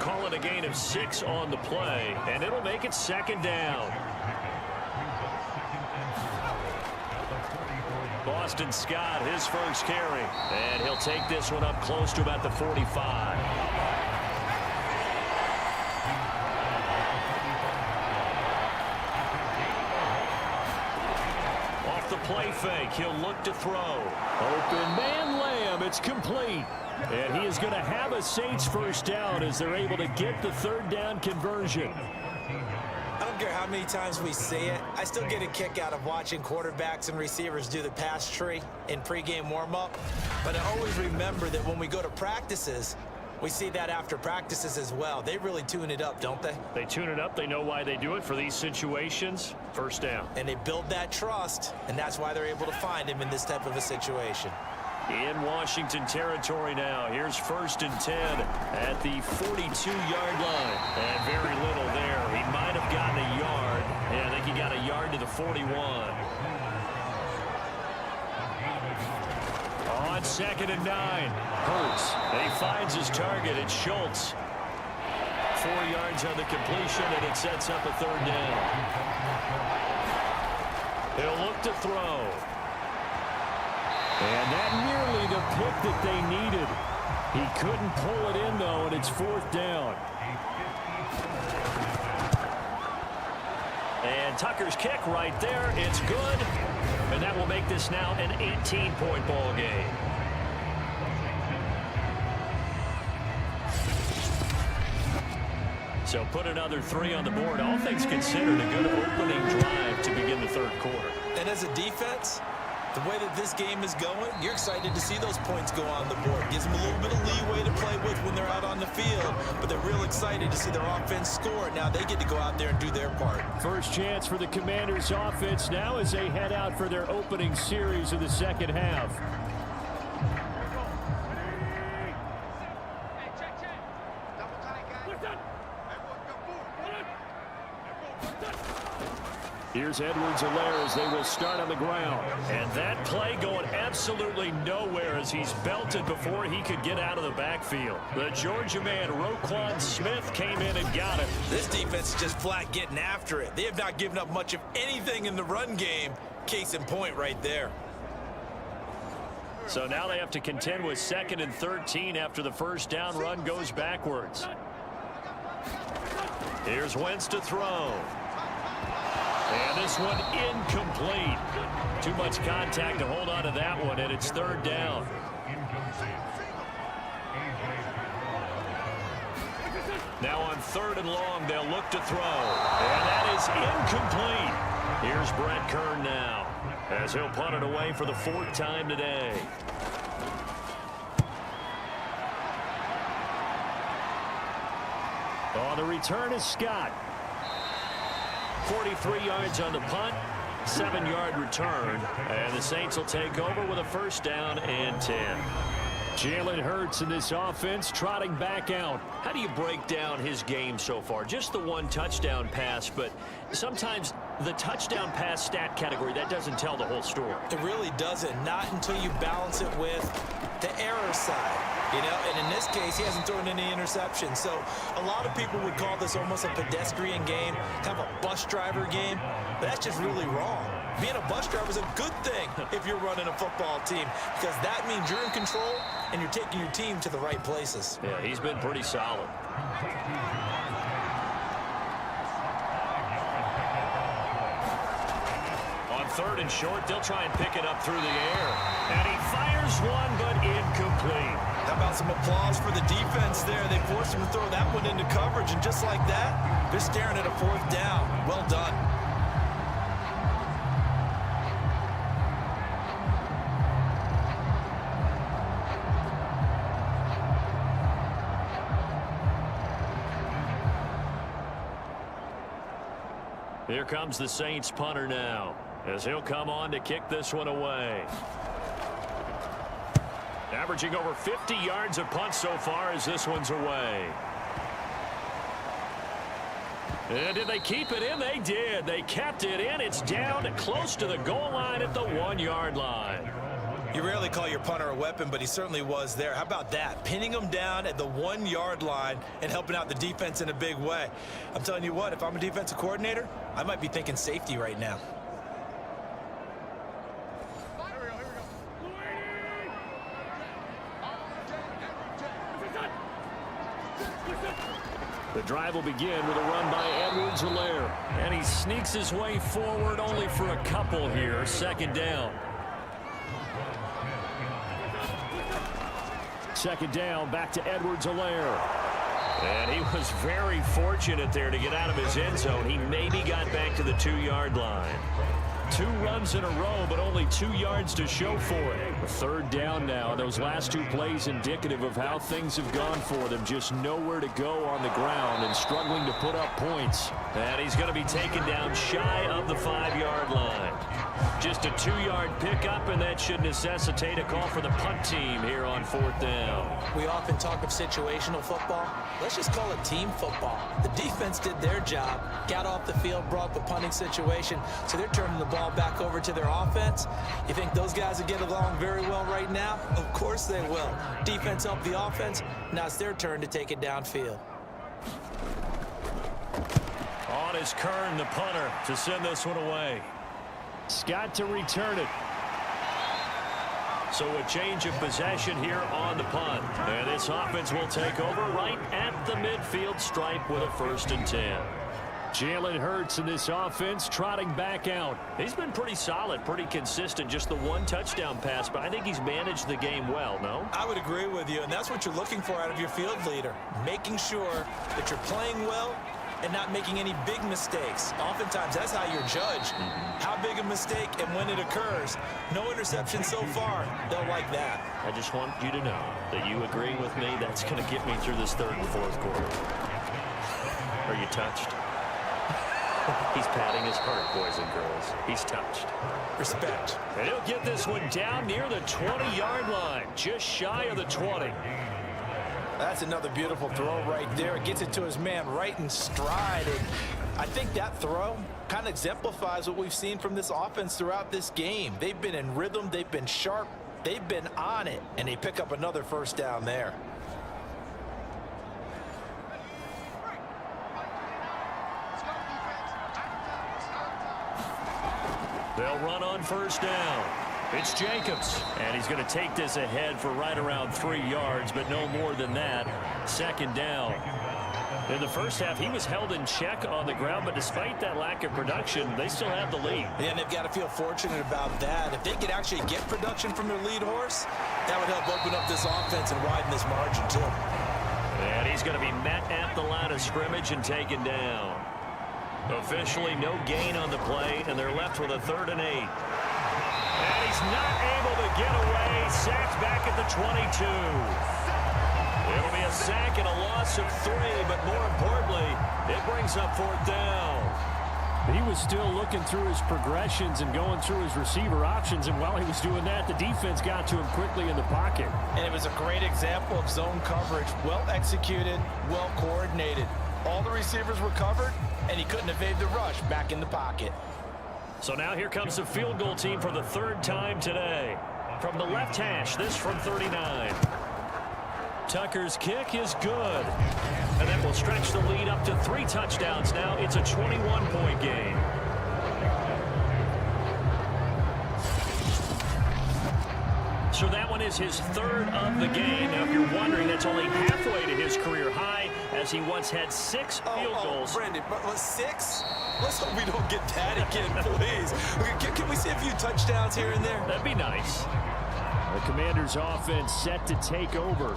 Call it a gain of 6 on the play, and it'll make it second down. Boston Scott, his first carry, and he'll take this one up close to about the 45. Play fake. He'll look to throw. Open man Lamb. It's complete. And he is going to have a Saints first down as they're able to get the third down conversion. I don't care how many times we say it, I still get a kick out of watching quarterbacks and receivers do the pass tree in pregame warm-up. But I always remember that when we go to practices, we see that after practices as well. They really tune it up, don't they? They tune it up. They know why they do it for these situations. First down. And they build that trust, and that's why they're able to find him in this type of a situation. In Washington territory now. Here's 1st and 10 at the 42-yard line. And very little there. He might have gotten a yard. Yeah, I think he got a yard to the 41. On 2nd and 9. Hurts. And he finds his target. It's Schultz. 4 yards on the completion, and it sets up a third down. He'll look to throw. And that nearly the pick that they needed. He couldn't pull it in, though, and it's 4th down. And Tucker's kick right there. It's good. And that will make this now an 18-point ball game. So put another 3 on the board. All things considered, a good opening drive to begin the 3rd quarter. And as a defense, the way that this game is going, you're excited to see those points go on the board. Gives them a little bit of leeway to play with when they're out on the field, but they're real excited to see their offense score. Now they get to go out there and do their part. First chance for the Commanders offense now as they head out for their opening series of the 2nd half. Here's Edwards-Helaire as they will start on the ground. And that play going absolutely nowhere as he's belted before he could get out of the backfield. The Georgia man, Roquan Smith, came in and got him. This defense is just flat getting after it. They have not given up much of anything in the run game. Case in point right there. So now they have to contend with 2nd and 13 after the first down run goes backwards. Here's Wentz to throw. And this one incomplete. Too much contact to hold on to that one, and it's 3rd down. Now on 3rd and long, they'll look to throw. And that is incomplete. Here's Brett Kern now as he'll punt it away for the 4th time today. On the return is Scott. 43 yards on the punt, 7-yard return, and the Saints will take over with a 1st down and 10. Jalen Hurts in this offense trotting back out. How do you break down his game so far? Just the 1 touchdown pass, but sometimes the touchdown pass stat category, that doesn't tell the whole story. It really doesn't, not until you balance it with the error side. You know, and in this case, he hasn't thrown any interceptions. So a lot of people would call this almost a pedestrian game, kind of a bus driver game. But that's just really wrong. Being a bus driver is a good thing if you're running a football team, because that means you're in control and you're taking your team to the right places. Yeah, he's been pretty solid. On 3rd and short, they'll try and pick it up through the air. And he fires one, but incomplete. How about some applause for the defense there? They forced him to throw that one into coverage, and just like that, they're staring at a 4th down. Well done. Here comes the Saints punter now as he'll come on to kick this one away. Averaging over 50 yards a punt so far as this one's away. And did they keep it in? They did. They kept it in. It's down close to the goal line at the 1-yard line. You rarely call your punter a weapon, but he certainly was there. How about that? Pinning him down at the 1-yard line and helping out the defense in a big way. I'm telling you what, if I'm a defensive coordinator, I might be thinking safety right now. The drive will begin with a run by Edwards-Helaire. And he sneaks his way forward only for a couple here. 2nd down. 2nd down, back to Edwards-Helaire. And he was very fortunate there to get out of his end zone. He maybe got back to the 2-yard line. 2 runs in a row, but only 2 yards to show for it. 3rd down now. Those last 2 plays indicative of how things have gone for them. Just nowhere to go on the ground and struggling to put up points. And he's going to be taken down shy of the 5-yard line. Just a 2-yard pickup, and that should necessitate a call for the punt team here on 4th down. We often talk of situational football. Let's just call it team football. The defense did their job, got off the field, brought the punting situation, so they're turning the ball back over to their offense. You think those guys will get along very well right now? Of course they will. Defense helped the offense. Now it's their turn to take it downfield. On is Kern, the punter, to send this one away. Scott to return it. So a change of possession here on the punt. And this offense will take over right at the midfield stripe with a 1st and 10. Jalen Hurts in this offense trotting back out. He's been pretty solid, pretty consistent, just the 1 touchdown pass, but I think he's managed the game well, no? I would agree with you, and that's what you're looking for out of your field leader, making sure that you're playing well and not making any big mistakes. Oftentimes, that's how you're judged. How big a mistake and when it occurs. No interception so far. They'll like that. I just want you to know that you agree with me. That's going to get me through this 3rd and 4th quarter. Are you touched? He's patting his heart, boys and girls. He's touched. Respect. And he'll get this one down near the 20-yard line, just shy of the 20. That's another beautiful throw right there. It gets it to his man right in stride. And I think that throw kind of exemplifies what we've seen from this offense throughout this game. They've been in rhythm. They've been sharp. They've been on it. And they pick up another 1st down there. They'll run on 1st down. It's Jacobs, and he's going to take this ahead for right around 3 yards, but no more than that. 2nd down. In the first half, he was held in check on the ground, but despite that lack of production, they still have the lead. And they've got to feel fortunate about that. If they could actually get production from their lead horse, that would help open up this offense and widen this margin, too. And he's going to be met at the line of scrimmage and taken down. Officially no gain on the play, and they're left with a 3rd and 8. And he's not able to get away. Sacked back at the 22. It'll be a sack and a loss of 3, but more importantly, it brings up 4th down. He was still looking through his progressions and going through his receiver options, and while he was doing that, the defense got to him quickly in the pocket. And it was a great example of zone coverage. Well executed, well coordinated. All the receivers were covered, and he couldn't evade the rush back in the pocket. So now here comes the field goal team for the 3rd time today. From the left hash, this from 39. Tucker's kick is good. And that will stretch the lead up to 3 touchdowns now. It's a 21-point game. So that one is his 3rd of the game. Now, if you're wondering, that's only halfway to his career high, as he once had 6 field goals. Brandon, but 6? Let's hope we don't get that again, please. Can we see a few touchdowns here and there? That'd be nice. The Commanders' offense set to take over.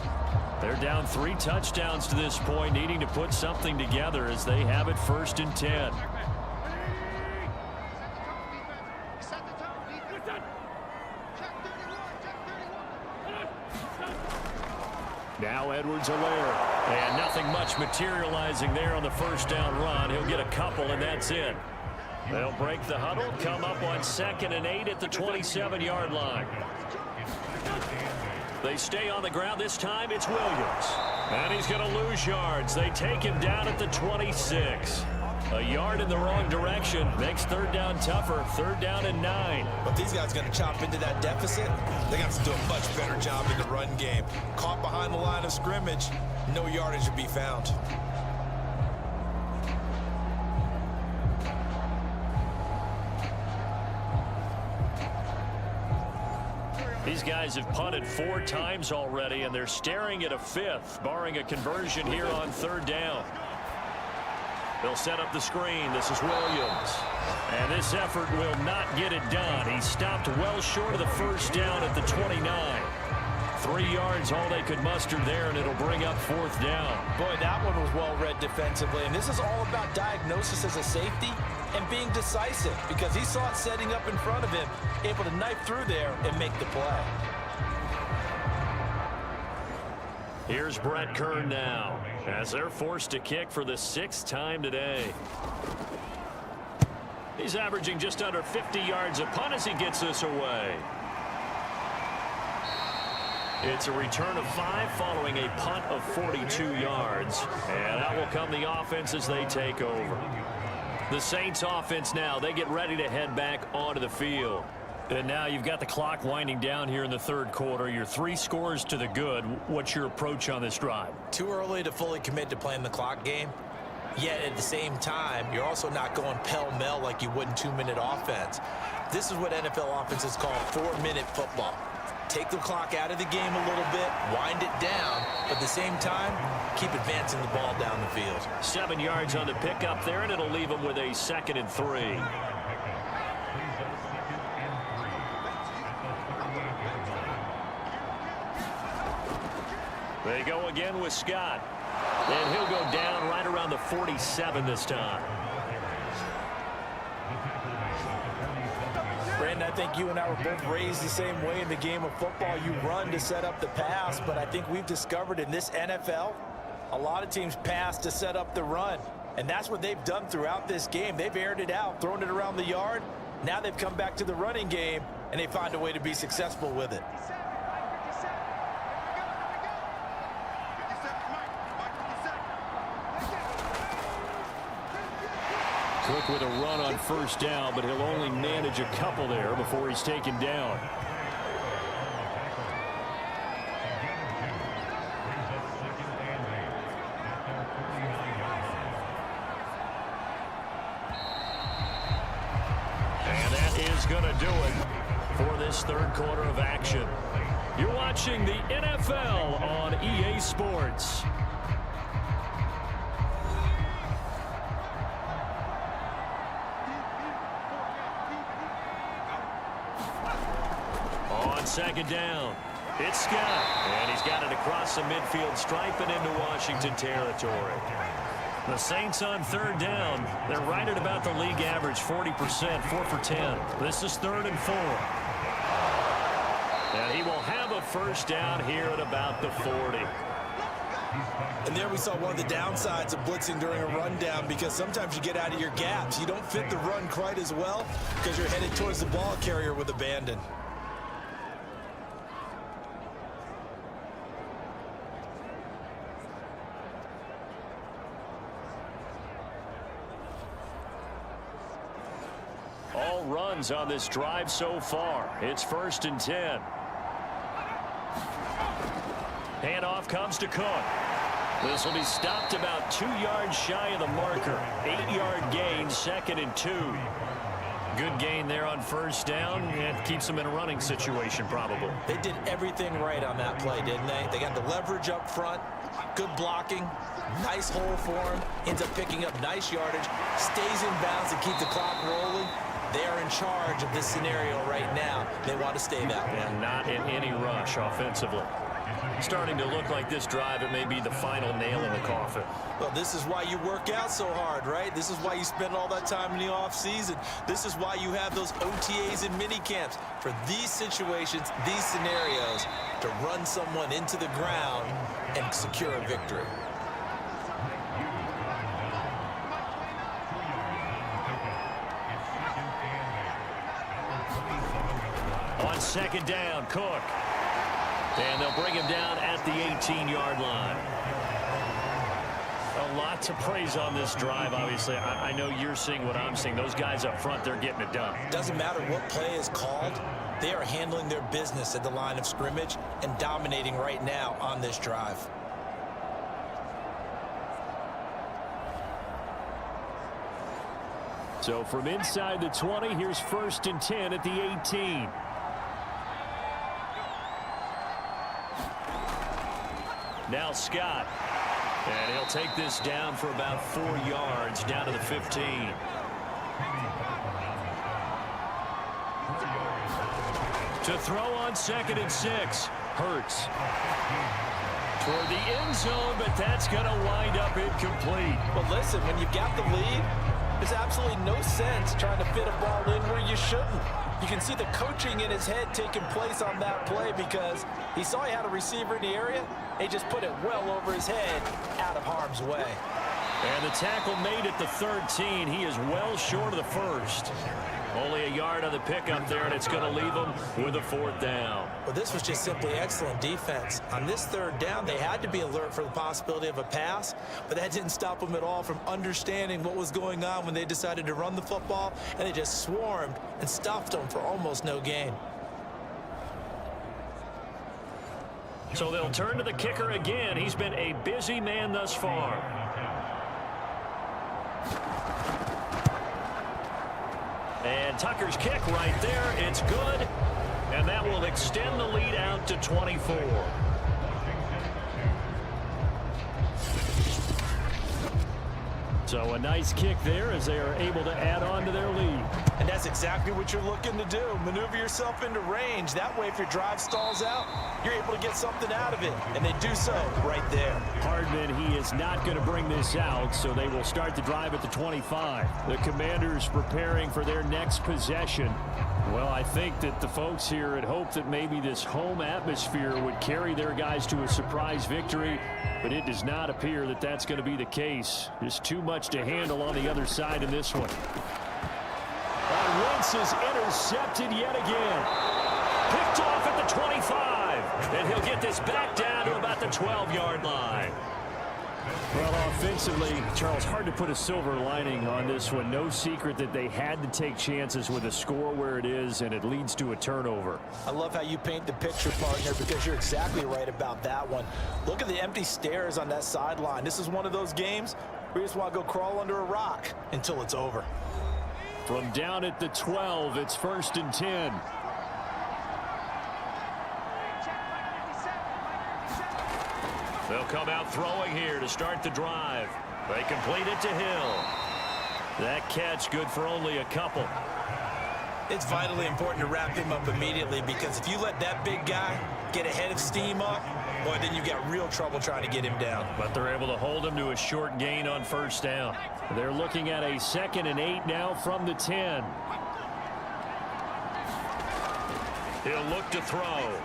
They're down 3 touchdowns to this point, needing to put something together as they have it 1st and 10. Now Edwards-Helaire. And nothing much materializing there on the 1st down run. He'll get a couple, and that's it. They'll break the huddle, come up on 2nd and 8 at the 27-yard line. They stay on the ground. This time it's Williams. And he's going to lose yards. They take him down at the 26. A yard in the wrong direction makes 3rd down tougher. 3rd down and 9. But these guys going to chop into that deficit. They got to do a much better job in the run game. Caught behind the line of scrimmage, no yardage to be found. These guys have punted 4 times already, and they're staring at a 5th, barring a conversion here on 3rd down. They'll set up the screen. This is Williams. And this effort will not get it done. He stopped well short of the 1st down at the 29. 3 yards, all they could muster there, and it'll bring up 4th down. Boy, that one was well read defensively. And this is all about diagnosis as a safety and being decisive, because he saw it setting up in front of him, able to knife through there and make the play. Here's Brett Kern now, as they're forced to kick for the 6th time today. He's averaging just under 50 yards a punt as he gets this away. It's a return of 5 following a punt of 42 yards. And out will come the offense as they take over. The Saints offense now, they get ready to head back onto the field. And now you've got the clock winding down here in the 3rd quarter. You're 3 scores to the good. What's your approach on this drive? Too early to fully commit to playing the clock game. Yet at the same time, you're also not going pell-mell like you would in 2-minute offense. This is what NFL offenses call 4-minute football. take the clock out of the game a little bit, wind it down, but at the same time, keep advancing the ball down the field. 7 yards on the pickup there, and it'll leave them with a 2nd and 3. They go again with Scott. And he'll go down right around the 47 this time. Brandon, I think you and I were both raised the same way in the game of football. You run to set up the pass, but I think we've discovered in this NFL, a lot of teams pass to set up the run. And that's what they've done throughout this game. They've aired it out, thrown it around the yard. Now they've come back to the running game, and they find a way to be successful with it. Cook with a run on 1st down, but he'll only manage a couple there before he's taken down. And that is going to do it for this 3rd quarter of action. You're watching the NFL on EA Sports. On 2nd down, it's Scott, and he's got it across the midfield stripe and into Washington territory. The Saints on 3rd down, they're right at about the league average, 40%, 4 for 10. This is 3rd and 4. And he will have a 1st down here at about the 40. And there we saw one of the downsides of blitzing during a rundown, because sometimes you get out of your gaps. You don't fit the run quite as well because you're headed towards the ball carrier with abandon. All runs on this drive so far. It's 1st and 10. Handoff comes to Cook. This will be stopped about 2 yards shy of the marker. 8-yard gain, 2nd and 2. Good gain there on 1st down. It keeps them in a running situation probably. They did everything right on that play, didn't they? They got the leverage up front, good blocking, nice hole for him, ends up picking up nice yardage, stays in bounds and keep the clock rolling. They are in charge of this scenario right now. They want to stay that way. And not in any rush offensively. Starting to look like this drive, it may be the final nail in the coffin. Well, this is why you work out so hard, right? This is why you spend all that time in the offseason. This is why you have those OTAs and mini camps. For these situations, these scenarios, to run someone into the ground and secure a victory. On 2nd down, Cook. And they'll bring him down at the 18-yard line. A lot to praise on this drive, obviously. I know you're seeing what I'm seeing. Those guys up front, they're getting it done. Doesn't matter what play is called. They are handling their business at the line of scrimmage and dominating right now on this drive. So from inside the 20, here's 1st and 10 at the 18. Now Scott. And he'll take this down for about 4 yards down to the 15. To throw on 2nd and 6. Hurts. Toward the end zone, but that's going to wind up incomplete. Well, listen, when you've got the lead, there's absolutely no sense trying to fit a ball in where you shouldn't. You can see the coaching in his head taking place on that play because he saw he had a receiver in the area. He just put it well over his head, out of harm's way. And the tackle made at the 13. He is well short of the 1st. Only a yard on the pickup there, and it's going to leave him with a 4th down. Well, this was just simply excellent defense. On this 3rd down, they had to be alert for the possibility of a pass, but that didn't stop them at all from understanding what was going on when they decided to run the football, and they just swarmed and stuffed them for almost no gain. So they'll turn to the kicker again. He's been a busy man thus far. And Tucker's kick right there. It's good. and that will extend the lead out to 24. So a nice kick there as they are able to add on to their lead. And that's exactly what you're looking to do. Maneuver yourself into range. That way, if your drive stalls out, you're able to get something out of it. And they do so right there. Hardman, he is not going to bring this out, so they will start the drive at the 25. The Commanders preparing for their next possession. Well, I think that the folks here had hoped that maybe this home atmosphere would carry their guys to a surprise victory, but it does not appear that that's going to be the case. There's too much to handle on the other side in this one. And Wentz is intercepted yet again. Picked off at the 25, and he'll get this back down to about the 12-yard line. Well, offensively, Charles, hard to put a silver lining on this one. No secret that they had to take chances with a score where it is, and it leads to a turnover. I love how you paint the picture, partner, because you're exactly right about that one. Look at the empty stairs on that sideline. This is one of those games where you just want to go crawl under a rock until it's over. From down at the 12, it's 1st and 10. They'll come out throwing here to start the drive. They complete it to Hill. That catch good for only a couple. It's vitally important to wrap him up immediately, because if you let that big guy get a head of steam up, boy, then you've got real trouble trying to get him down. But they're able to hold him to a short gain on 1st down. They're looking at a 2nd and 8 now from the 10. He'll look to throw.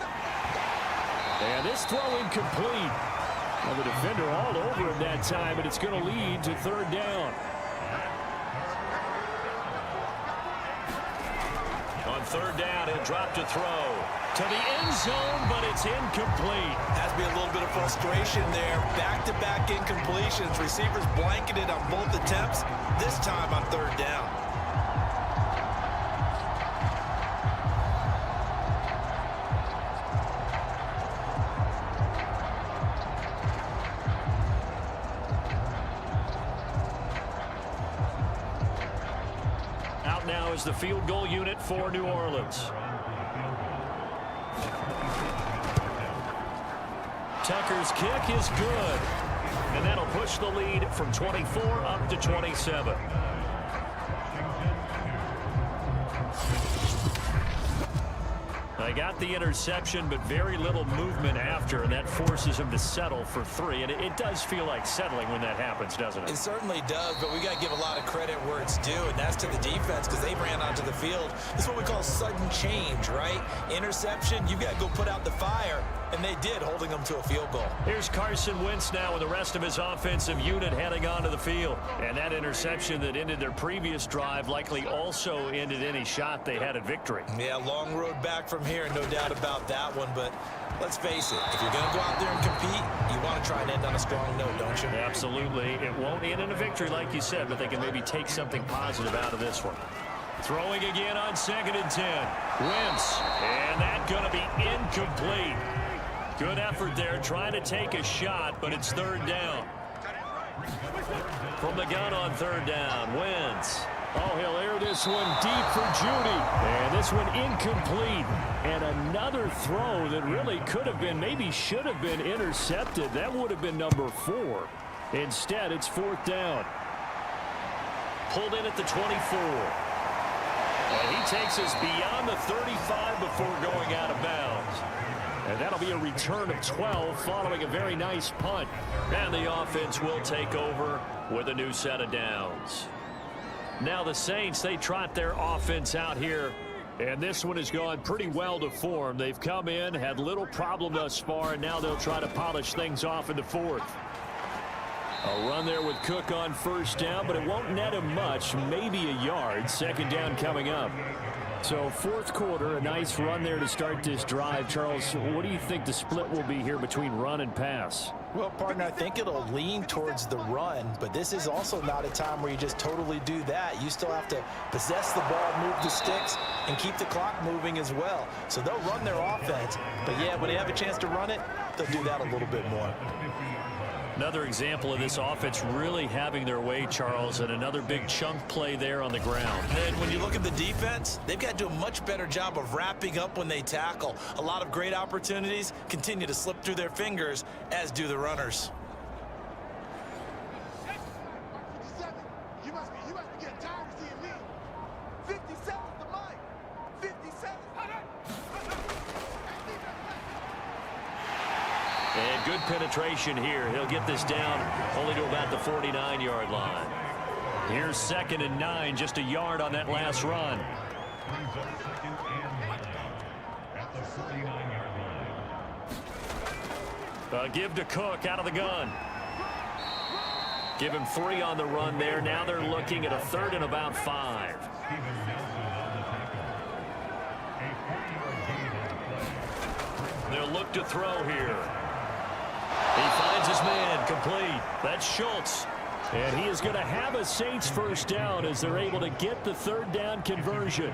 And this throw incomplete. Well, the defender all over him that time, and it's going to lead to 3rd down. On 3rd down, he'll drop to throw. To the end zone, but it's incomplete. Has to be a little bit of frustration there. Back-to-back incompletions. Receivers blanketed on both attempts, this time on 3rd down. Now is the field goal unit for New Orleans. Tucker's kick is good. And that'll push the lead from 24 up to 27. They got the interception, but very little movement after, and that forces him to settle for 3. And it does feel like settling when that happens, doesn't it? It certainly does, but we got to give a lot of credit where it's due, and that's to the defense, because they ran onto the field. This is what we call sudden change, right? Interception, you got to go put out the fire, and they did, holding them to a field goal. Here's Carson Wentz now with the rest of his offensive unit heading onto the field. And that interception that ended their previous drive likely also ended any shot they had at victory. Yeah, long road back from here, no doubt about that one, but let's face it, if you're going to go out there and compete, you want to try and end on a strong note, don't you? Absolutely. It won't end in a victory like you said, but they can maybe take something positive out of this one. Throwing again on 2nd and 10. Wentz, and that's going to be incomplete. Good effort there, trying to take a shot, but it's 3rd down. From the gun on 3rd down, Wentz. Oh, he'll air this one deep for Judy. And this one incomplete. And another throw that really could have been, maybe should have been intercepted. That would have been number 4. Instead, it's 4th down. Pulled in at the 24. And he takes us beyond the 35 before going out of bounds. And that'll be a return of 12 following a very nice punt. And the offense will take over with a new set of downs. Now the Saints, they trot their offense out here. And this one has gone pretty well to form. They've come in, had little problem thus far, and now they'll try to polish things off in the 4th. A run there with Cook on 1st down, but it won't net him much, maybe a yard. 2nd down coming up. So 4th quarter, a nice run there to start this drive. Charles, what do you think the split will be here between run and pass? Well, partner, I think it'll lean towards the run, but this is also not a time where you just totally do that. You still have to possess the ball, move the sticks, and keep the clock moving as well. So they'll run their offense, but yeah, when they have a chance to run it, they'll do that a little bit more. Another example of this offense really having their way, Charles, and another big chunk play there on the ground. And when you look at the defense, they've got to do a much better job of wrapping up when they tackle. A lot of great opportunities continue to slip through their fingers, as do the runners. You must be getting tired of seeing me. 57's the mic. 57. And good penetration here. He'll get this down only to about the 49-yard line. Here's 2nd and 9, just a yard on that last run. Give to Cook out of the gun. Give him 3 on the run there. Now they're looking at a 3rd and about 5. They'll look to throw here. He finds his man, complete. That's Schultz. And he is going to have a Saints first down as they're able to get the 3rd down conversion.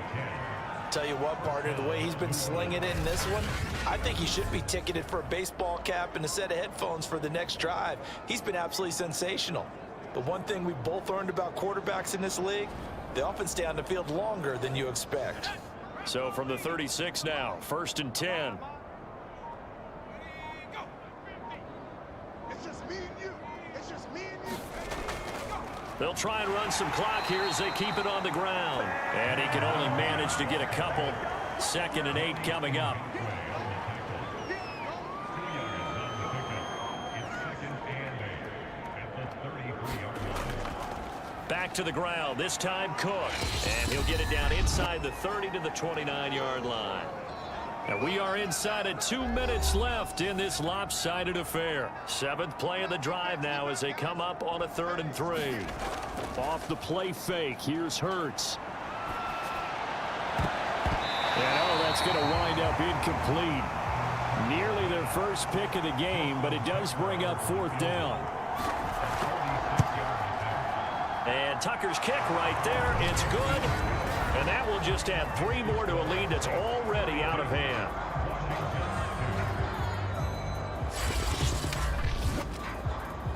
Tell you what, partner, the way he's been slinging it in this one, I think he should be ticketed for a baseball cap and a set of headphones for the next drive. He's been absolutely sensational. The one thing we both learned about quarterbacks in this league, they often stay on the field longer than you expect. So from the 36 now, 1st and 10. It's just me and you. It's just me and you. They'll try and run some clock here as they keep it on the ground. And he can only manage to get a couple. 2nd and 8 coming up. Back to the ground, this time Cook. And he'll get it down inside the 30 to the 29-yard line. And we are inside of 2 minutes left in this lopsided affair. 7th play of the drive now as they come up on a 3rd and 3. Off the play fake, here's Hurts. And that's going to wind up incomplete. Nearly their first pick of the game, but it does bring up 4th down. And Tucker's kick right there, it's good. And that will just add 3 more to a lead that's already out of hand.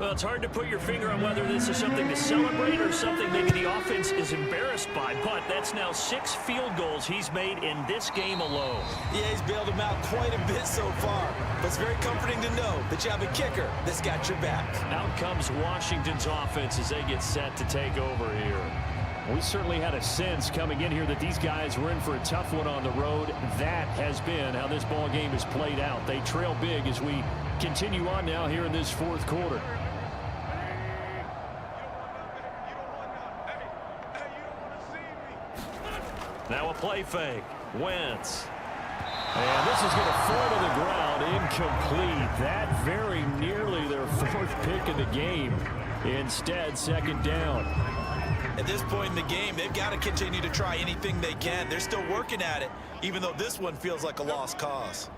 Well, it's hard to put your finger on whether this is something to celebrate or something maybe the offense is embarrassed by. But that's now 6 field goals he's made in this game alone. Yeah, he's bailed them out quite a bit so far. But it's very comforting to know that you have a kicker that's got your back. Out comes Washington's offense as they get set to take over here. We certainly had a sense coming in here that these guys were in for a tough one on the road. That has been how this ball game has played out. They trail big as we continue on now here in this 4th quarter. Now a play fake. Wentz. And this is going to fall to the ground. Incomplete. That very nearly their 4th pick of the game. Instead, 2nd down. At this point in the game, they've got to continue to try anything they can. They're still working at it, even though this one feels like a lost cause.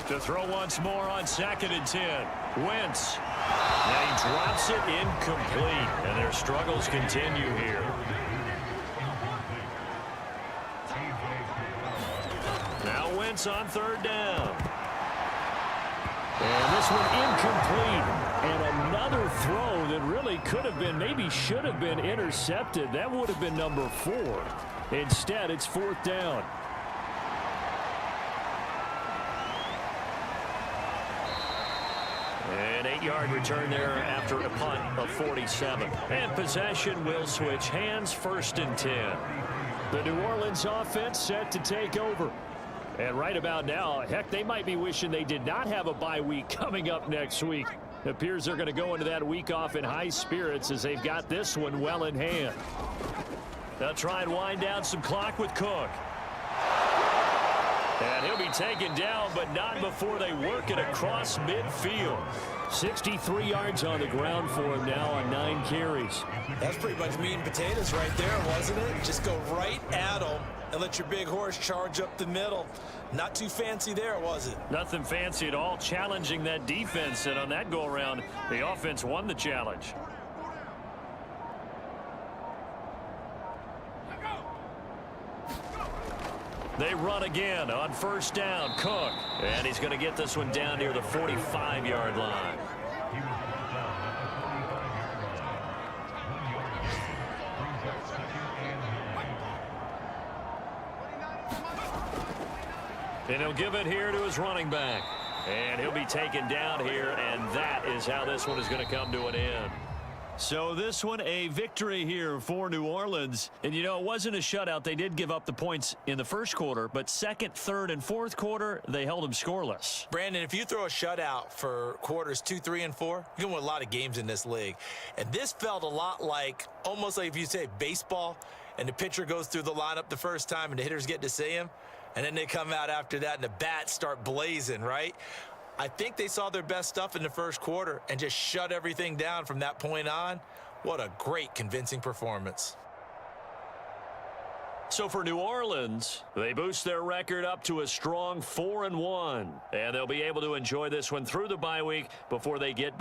To throw once more on 2nd and 10. Wentz. And he drops it incomplete. And their struggles continue here. Now Wentz on 3rd down. And this one incomplete. And another throw that really could have been, maybe should have been intercepted. That would have been number 4. Instead, it's 4th down. An 8-yard return there after a punt of 47. And possession will switch hands, 1st and 10. The New Orleans offense set to take over. And right about now, heck, they might be wishing they did not have a bye week coming up next week. It appears they're going to go into that week off in high spirits as they've got this one well in hand. They'll try and wind down some clock with Cook. And he'll be taken down, but not before they work it across midfield. 63 yards on the ground for him now on 9 carries. That's pretty much meat and potatoes right there, wasn't it? Just go right at them and let your big horse charge up the middle. Not too fancy there, was it? Nothing fancy at all, challenging that defense. And on that go-around, the offense won the challenge. They run again on 1st down. Cook. And he's going to get this one down near the 45-yard line. And he'll give it here to his running back. And he'll be taken down here, and that is how this one is going to come to an end. So this one, a victory here for New Orleans. And, you know, it wasn't a shutout. They did give up the points in the first quarter, but second, third, and fourth quarter, they held them scoreless. Brandon, if you throw a shutout for quarters 2, 3, and 4, you can win a lot of games in this league. And this felt a lot like, almost like if you say baseball, and the pitcher goes through the lineup the first time, and the hitters get to see him, and then they come out after that, and the bats start blazing, right? I think they saw their best stuff in the first quarter and just shut everything down from that point on. What a great, convincing performance. So for New Orleans, they boost their record up to a strong 4-1. And they'll be able to enjoy this one through the bye week before they get back.